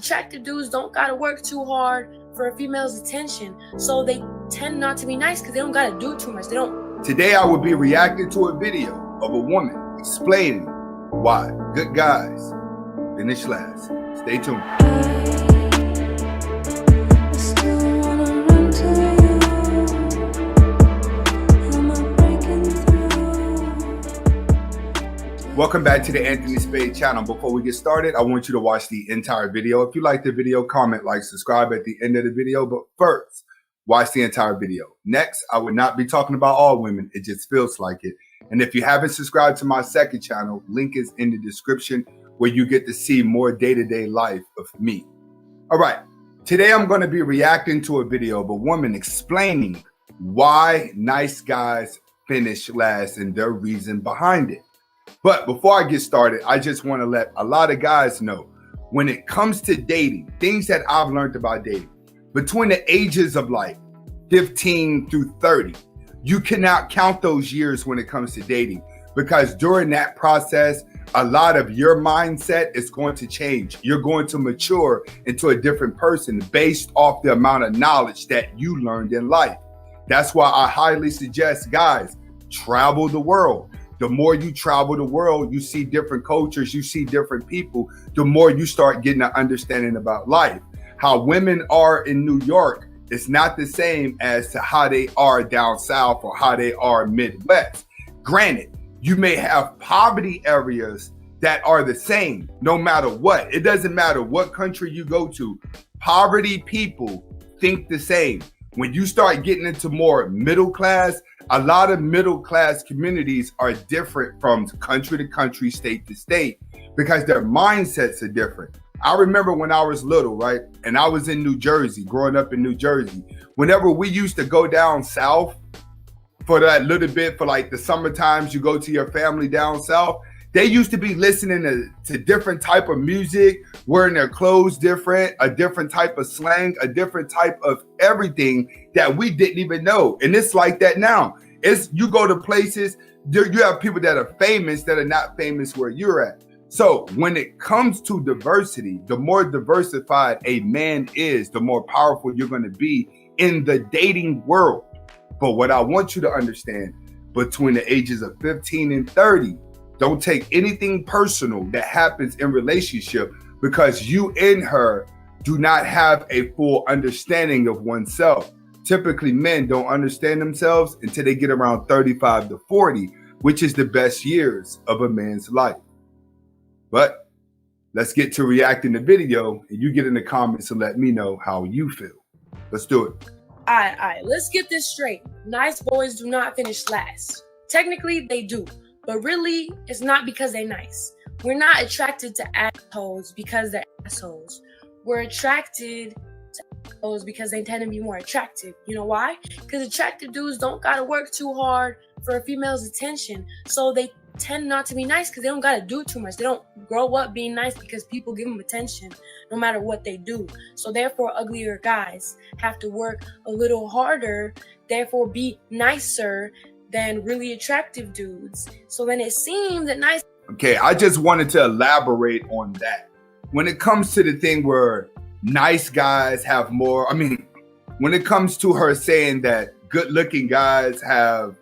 attractive dudes don't gotta work too hard for a female's attention, so they tend not to be nice because they don't gotta do too much. They don't. Today I will be reacting to a video of a woman explaining why good guys finish last. Stay tuned. Welcome back to the Anthony Spade channel. Before we get started, I want you to watch the entire video. If you like the video, comment, like, subscribe at the end of the video. But first, watch the entire video. Next, I would not be talking about all women. It just feels like it. And if you haven't subscribed to my second channel, link is in the description where you get to see more day-to-day life of me. All right, today I'm going to be reacting to a video of a woman explaining why nice guys finish last and their reason behind it. But before I get started, I just want to let a lot of guys know, when it comes to dating, things that I've learned about dating, between the ages of like 15 through 30, you cannot count those years when it comes to dating, because during that process, a lot of your mindset is going to change. You're going to mature into a different person based off the amount of knowledge that you learned in life. That's why I highly suggest guys travel the world. The more you travel the world, you see different cultures, you see different people, the more you start getting an understanding about life. How women are in New York is not the same as to how they are down south or how they are Midwest. Granted, you may have poverty areas that are the same no matter what. It doesn't matter what country you go to. Poverty people think the same. When you start getting into more middle class, a lot of middle class communities are different from country to country, state to state, because their mindsets are different. I remember when I was little, right? And I was in New Jersey, growing up in New Jersey. Whenever we used to go down south for that little bit, for like the summer times, you go to your family down south, they used to be listening to different type of music, wearing their clothes different, a different type of slang, a different type of everything that we didn't even know. And it's like that now. It's, you go to places, you have people that are famous that are not famous where you're at. So when it comes to diversity, the more diversified a man is, the more powerful you're going to be in the dating world. But what I want you to understand, between the ages of 15 and 30, don't take anything personal that happens in relationship, because you and her do not have a full understanding of oneself. Typically, men don't understand themselves until they get around 35 to 40, which is the best years of a man's life. But let's get to reacting to the video, and you get in the comments and let me know how you feel. Let's do it. All right, let's get this straight. Nice boys do not finish last. Technically, they do. But really, it's not because they're nice. We're not attracted to assholes because they're assholes. We're attracted to assholes because they tend to be more attractive. You know why? Because attractive dudes don't gotta work too hard for a female's attention, so they tend not to be nice because they don't gotta do too much. They don't grow up being nice because people give them attention no matter what they do. So therefore, uglier guys have to work a little harder, therefore be nicer than really attractive dudes. So then it seems that nice. Okay, I just wanted to elaborate on that. When it comes to the thing where nice guys have more, when it comes to her saying that good looking guys have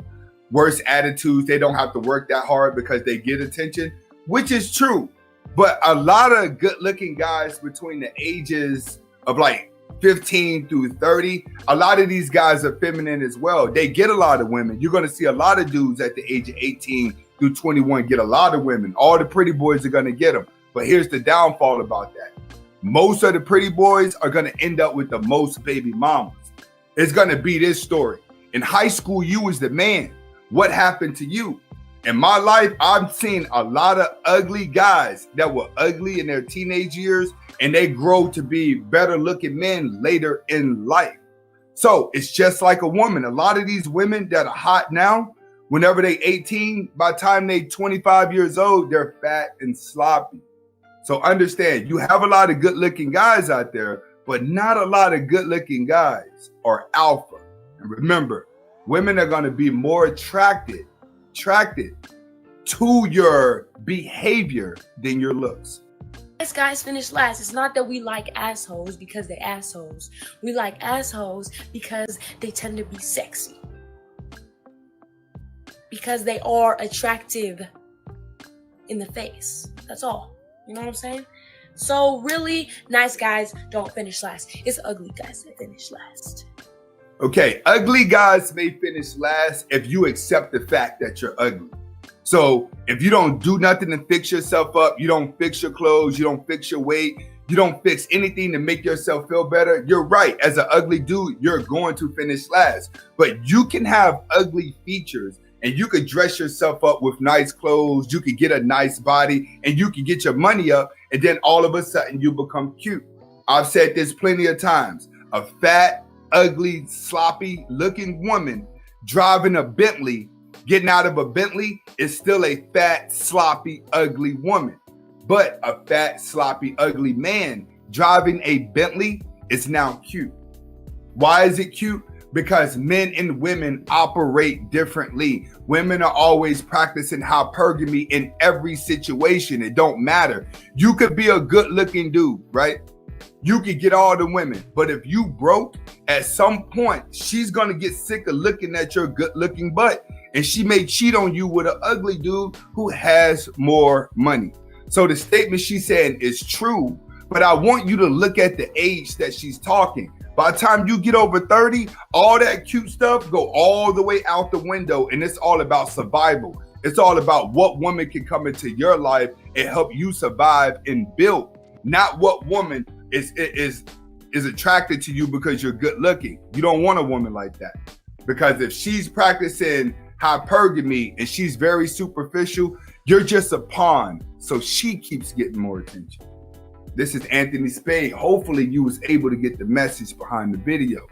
worse attitudes, they don't have to work that hard because they get attention, which is true. But a lot of good looking guys between the ages of like 15 through 30, a lot of these guys are feminine as well. They get a lot of women. You're going to see a lot of dudes at the age of 18 through 21 get a lot of women. All the pretty boys are going to get them. But here's the downfall about that. Most of the pretty boys are going to end up with the most baby mamas. It's going to be this story. In high school, you was the man. What happened to you? In my life, I've seen a lot of ugly guys that were ugly in their teenage years, and they grow to be better looking men later in life. So it's just like a woman. A lot of these women that are hot now, whenever they 18, by the time they 25 years old, they're fat and sloppy. So understand, you have a lot of good looking guys out there, but not a lot of good looking guys are alpha. And remember, women are going to be more attracted to your behavior than your looks. nice guys finish last. It's not that we like assholes because they're assholes. We like assholes because they tend to be sexy. Because they are attractive in the face. That's all. You know what I'm saying? So really, nice guys don't finish last. It's ugly guys that finish last. Okay, ugly guys may finish last if you accept the fact that you're ugly. So if you don't do nothing to fix yourself up, you don't fix your clothes, you don't fix your weight, you don't fix anything to make yourself feel better, you're right. As an ugly dude, you're going to finish last. But you can have ugly features and you could dress yourself up with nice clothes, you could get a nice body, and you can get your money up, and then all of a sudden you become cute. I've said this plenty of times. A fat, ugly, sloppy looking woman driving a Bentley, getting out of a Bentley, is still a fat, sloppy, ugly woman. But a fat, sloppy, ugly man driving a Bentley is now cute. Why is it cute? Because men and women operate differently. Women are always practicing hypergamy in every situation. It don't matter. You could be a good looking dude, right? You could get all the women, but if you broke, at some point, she's gonna get sick of looking at your good looking butt, and she may cheat on you with an ugly dude who has more money. So the statement she's saying is true, but I want you to look at the age that she's talking. By the time you get over 30, all that cute stuff go all the way out the window, and it's all about survival. It's all about what woman can come into your life and help you survive and build, not what woman is attracted to you because you're good looking. You don't want a woman like that, because if she's practicing hypergamy and she's very superficial, you're just a pawn, so she keeps getting more attention. This is Anthony Spade. Hopefully you was able to get the message behind the video.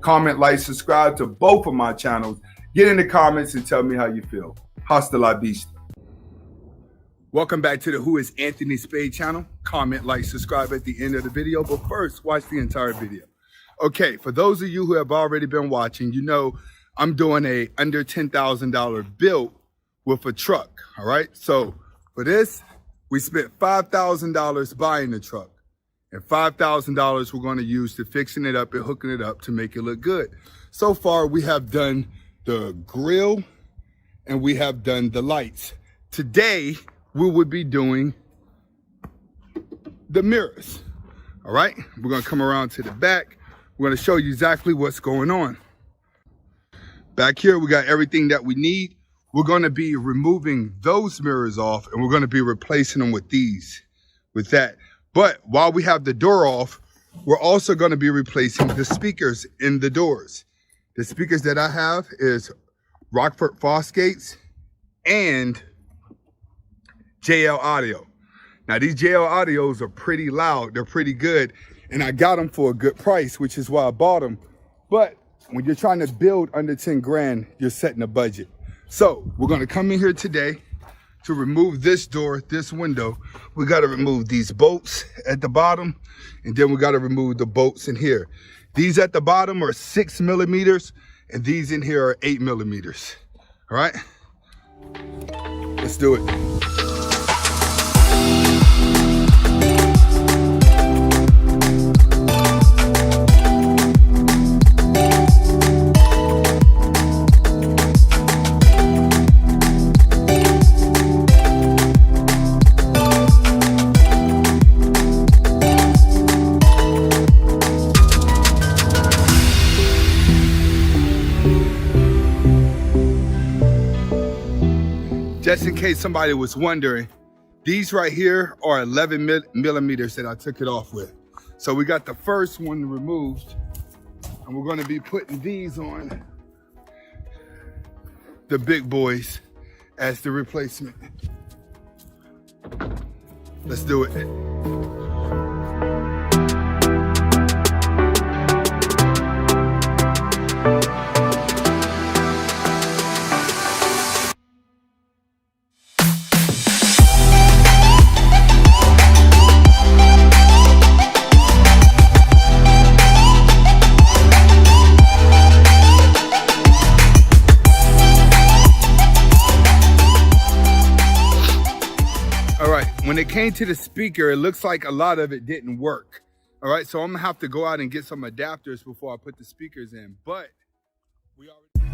Comment, like, subscribe to both of my channels. Get in the comments and tell me how you feel. Hasta la vista. Welcome back to the Who is Anthony Spade channel. Comment, like, subscribe at the end of the video, but first, watch the entire video. Okay, for those of you who have already been watching, you know I'm doing a under $10,000 build with a truck, all right? So for this, we spent $5,000 buying the truck, and $5,000 we're going to use to fixing it up and hooking it up to make it look good. So far, we have done the grill and we have done the lights. Today, we would be doing the mirrors. All right, we're gonna come around to the back. We're gonna show you exactly what's going on. Back here, we got everything that we need. We're gonna be removing those mirrors off and we're gonna be replacing them with these, with that. But while we have the door off, we're also gonna be replacing the speakers in the doors. The speakers that I have is Rockford Fosgates and JL Audio. Now these JL Audios are pretty loud, they're pretty good, and I got them for a good price, which is why I bought them. But when you're trying to build under 10 grand, you're setting a budget. So we're gonna come in here today to remove this door, this window. We gotta remove these bolts at the bottom, and then we gotta remove the bolts in here. These at the bottom are 6 millimeters, and these in here are 8 millimeters. All right, let's do it. Just in case somebody was wondering, these right here are 11 millimeters that I took it off with. So we got the first one removed, and we're going to be putting these on the big boys as the replacement. Let's do it. When it came to the speaker, it looks like a lot of it didn't work. All right, so I'm gonna have to go out and get some adapters before I put the speakers in, but we already...